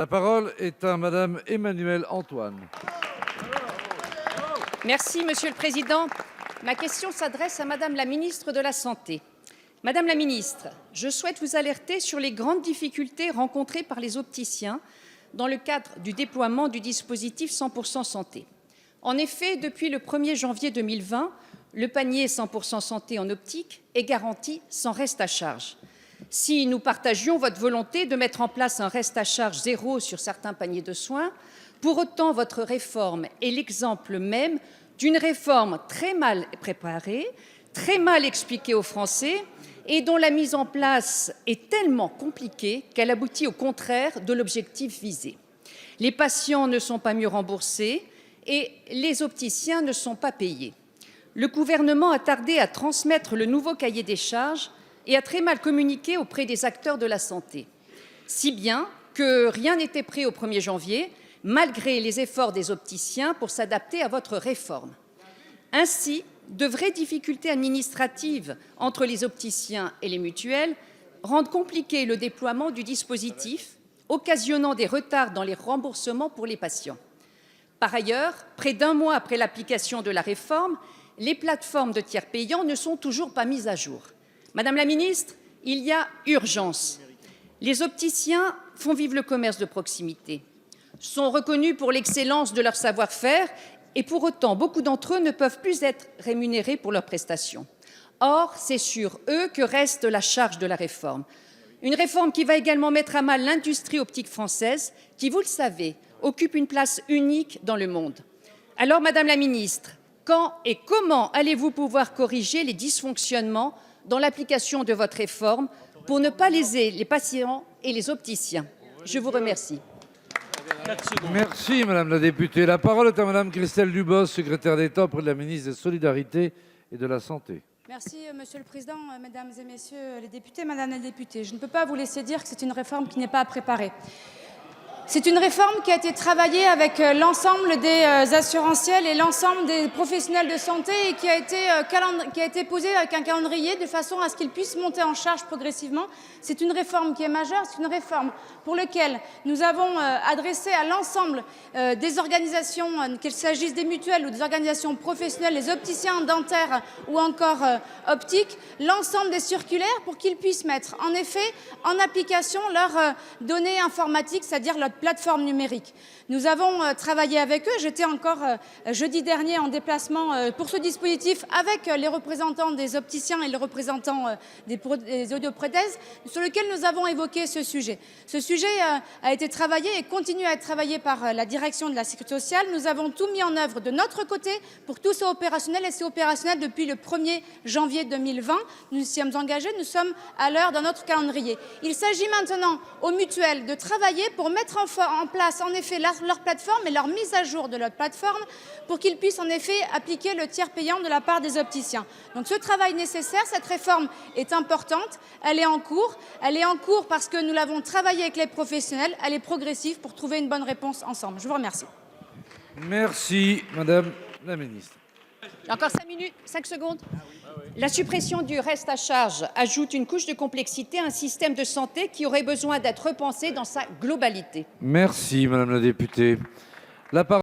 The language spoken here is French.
La parole est à Madame Emmanuelle Antoine. Merci, Monsieur le Président. Ma question s'adresse à Madame la ministre de la Santé. Madame la ministre, je souhaite vous alerter sur les grandes difficultés rencontrées par les opticiens dans le cadre du déploiement du dispositif 100% santé. En effet, depuis le 1er janvier 2020, le panier 100% santé en optique est garanti sans reste à charge. Si nous partagions votre volonté de mettre en place un reste à charge zéro sur certains paniers de soins, pour autant votre réforme est l'exemple même d'une réforme très mal préparée, très mal expliquée aux Français et dont la mise en place est tellement compliquée qu'elle aboutit au contraire de l'objectif visé. Les patients ne sont pas mieux remboursés et les opticiens ne sont pas payés. Le gouvernement a tardé à transmettre le nouveau cahier des charges et a très mal communiqué auprès des acteurs de la santé. Si bien que rien n'était prêt au 1er janvier, malgré les efforts des opticiens pour s'adapter à votre réforme. Ainsi, de vraies difficultés administratives entre les opticiens et les mutuelles rendent compliqué le déploiement du dispositif, occasionnant des retards dans les remboursements pour les patients. Par ailleurs, près d'un mois après l'application de la réforme, les plateformes de tiers payants ne sont toujours pas mises à jour. Madame la ministre, il y a urgence. Les opticiens font vivre le commerce de proximité, sont reconnus pour l'excellence de leur savoir-faire et pour autant, beaucoup d'entre eux ne peuvent plus être rémunérés pour leurs prestations. Or, c'est sur eux que reste la charge de la réforme. Une réforme qui va également mettre à mal l'industrie optique française, qui, vous le savez, occupe une place unique dans le monde. Alors, Madame la ministre, quand et comment allez-vous pouvoir corriger les dysfonctionnements dans l'application de votre réforme pour ne pas léser les patients et les opticiens? Je vous remercie. Merci Madame la députée. La parole est à Madame Christelle Dubos, secrétaire d'État auprès de la ministre des Solidarités et de la Santé. Merci Monsieur le Président, Mesdames et Messieurs les députés, Madame la députée. Je ne peux pas vous laisser dire que c'est une réforme qui n'est pas préparée. C'est une réforme qui a été travaillée avec l'ensemble des assurantiels et l'ensemble des professionnels de santé et qui a été posée avec un calendrier de façon à ce qu'ils puissent monter en charge progressivement. C'est une réforme qui est majeure, c'est une réforme pour laquelle nous avons adressé à l'ensemble des organisations, qu'il s'agisse des mutuelles ou des organisations professionnelles, les opticiens dentaires ou encore optiques, l'ensemble des circulaires pour qu'ils puissent mettre en effet en application leurs données informatiques, c'est-à-dire leur plateforme numérique. Nous avons travaillé avec eux. J'étais encore jeudi dernier en déplacement pour ce dispositif avec les représentants des opticiens et les représentants des audioprothèses, sur lequel nous avons évoqué ce sujet. Ce sujet a été travaillé et continue à être travaillé par la direction de la Sécurité sociale. Nous avons tout mis en œuvre de notre côté pour que tout soit opérationnel et c'est opérationnel depuis le 1er janvier 2020. Nous nous sommes engagés, nous sommes à l'heure dans notre calendrier. Il s'agit maintenant aux mutuelles de travailler pour mettre en place en effet leur plateforme et leur mise à jour de leur plateforme pour qu'ils puissent en effet appliquer le tiers payant de la part des opticiens. Donc ce travail nécessaire, cette réforme est importante, elle est en cours parce que nous l'avons travaillée avec les professionnels, elle est progressive pour trouver une bonne réponse ensemble. Je vous remercie. Merci Madame la ministre. Encore 5 secondes. La suppression du reste à charge ajoute une couche de complexité à un système de santé qui aurait besoin d'être repensé dans sa globalité. Merci Madame la députée. La parole